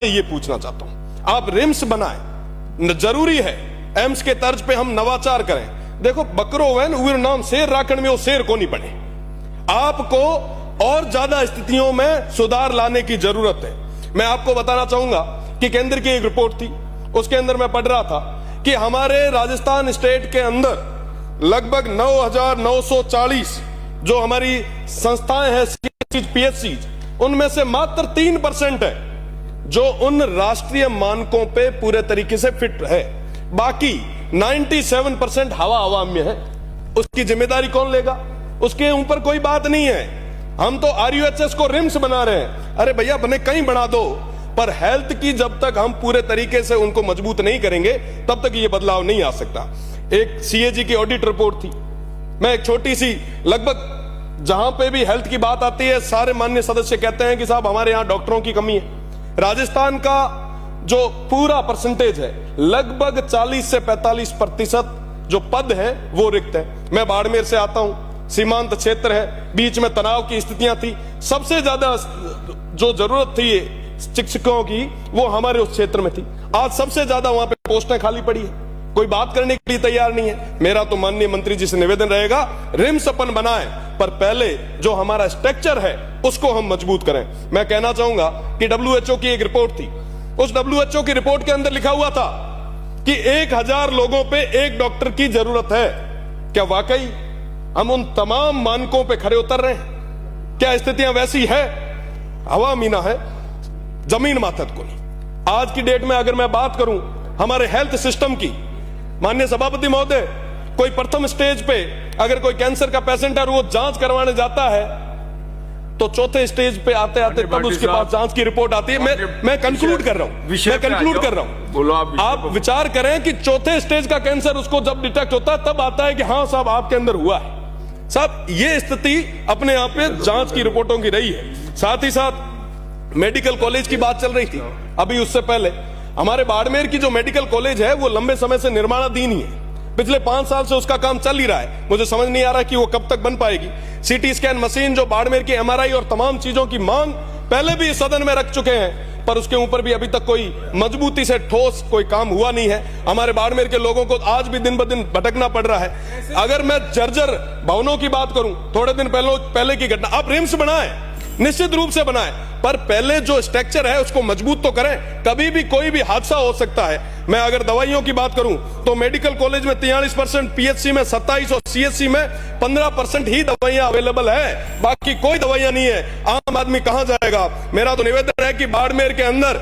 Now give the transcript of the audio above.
ये पूछना चाहता हूं, आप रिम्स बनाएं, जरूरी है एम्स के तर्ज पे हम नवाचार करें। देखो बकरो वैन उर नाम शेर राखण में वो शेर को नहीं बने। आपको और ज्यादा स्थितियों में सुधार लाने की जरूरत है। मैं आपको बताना चाहूंगा कि केंद्र की एक रिपोर्ट थी, उसके अंदर मैं पढ़ रहा था कि हमारे राजस्थान स्टेट के अंदर लगभग 9,940 जो हमारी संस्थाएं हैं पीएचसी, उनमें से मात्र 3% है जो उन राष्ट्रीय मानकों पे पूरे तरीके से फिट है। बाकी 97% हवा में है। उसकी जिम्मेदारी कौन लेगा? उसके ऊपर कोई बात नहीं है। हम तो आरयूएचएस को रिम्स बना रहे हैं। अरे भैया बने कहीं बना दो, पर हेल्थ की जब तक हम पूरे तरीके से उनको मजबूत नहीं करेंगे तब तक ये बदलाव नहीं आ सकता। एक सीएजी की ऑडिट रिपोर्ट थी, मैं एक छोटी सी, लगभग जहां पे भी हेल्थ की बात आती है सारे माननीय सदस्य कहते हैं कि साहब हमारे यहां डॉक्टरों की कमी है। राजस्थान का जो पूरा परसेंटेज है लगभग 40 से 45% जो पद है वो रिक्त है। मैं बाड़मेर से आता हूं, सीमांत क्षेत्र है, बीच में तनाव की स्थितियां थी, सबसे ज्यादा जो जरूरत थी शिक्षकों की वो हमारे उस क्षेत्र में थी। आज सबसे ज्यादा वहां पे पोस्टें खाली पड़ी है, कोई बात करने के लिए तैयार नहीं है। मेरा तो माननीय मंत्री जी से निवेदन रहेगा, रिम्स अपन बनाएं, पर पहले जो हमारा स्ट्रक्चर है उसको हम मजबूत करें। मैं कहना चाहूंगा कि डब्ल्यूएचओ की एक रिपोर्ट थी, उस डब्ल्यूएचओ की रिपोर्ट के अंदर लिखा हुआ था कि 1000 लोगों पे एक डॉक्टर की जरूरत है। क्या वाकई हम उन तमाम मानकों पे खरे उतर रहे हैं? क्या स्थितियां वैसी है? हवा मीना है, जमीन माथत को नहीं। आज की डेट में अगर मैं बात करूं हमारे हेल्थ सिस्टम की, माननीय सभापति महोदय, कोई प्रथम स्टेज पे अगर कोई कैंसर का पेशेंट है और वो जांच करवाने जाता है तो चौथे स्टेज पे आते आते तब उसके पास जांच की रिपोर्ट आती है। मैं कंक्लूड कर रहा हूं, बोलो आप विचार करें कि चौथे स्टेज का कैंसर उसको जब डिटेक्ट होता है तब आता है कि हाँ साहब आपके अंदर हुआ है। साहब ये स्थिति अपने आप पे जांच की रिपोर्टों की रही है। साथ ही साथ मेडिकल कॉलेज की बात चल रही थी अभी, उससे पहले हमारे बाड़मेर की जो मेडिकल कॉलेज है वो लंबे समय से निर्माणाधीन ही है। पिछले 5 साल से उसका काम चल ही रहा है। मुझे समझ नहीं आ रहा कि वो कब तक बन पाएगी। सीटी स्कैन मशीन जो बाड़मेर की एमआरआई और तमाम चीजों की मांग पहले भी सदन में रख चुके हैं, पर उसके ऊपर भी अभी तक कोई मजबूती से ठोस कोई काम हुआ नहीं है। हमारे बाड़मेर के लोगों को आज भी दिन ब दिन भटकना पड़ रहा है। अगर मैं जर्जर भवनों की बात करूं, थोड़े दिन पहले की घटना, आप रिम्स बनाएं, निश्चित रूप से बनाएं, पर पहले जो स्ट्रक्चर है उसको मजबूत तो करें। कभी भी कोई भी हादसा हो सकता है। मैं अगर दवाइयों की बात करूं तो मेडिकल कॉलेज में 43%, पीएचसी में 27% और सीएचसी में 15% ही दवाइयां अवेलेबल है, बाकी कोई दवाइयां नहीं है। आम आदमी कहां जाएगा? मेरा तो निवेदन है कि बाड़मेर के अंदर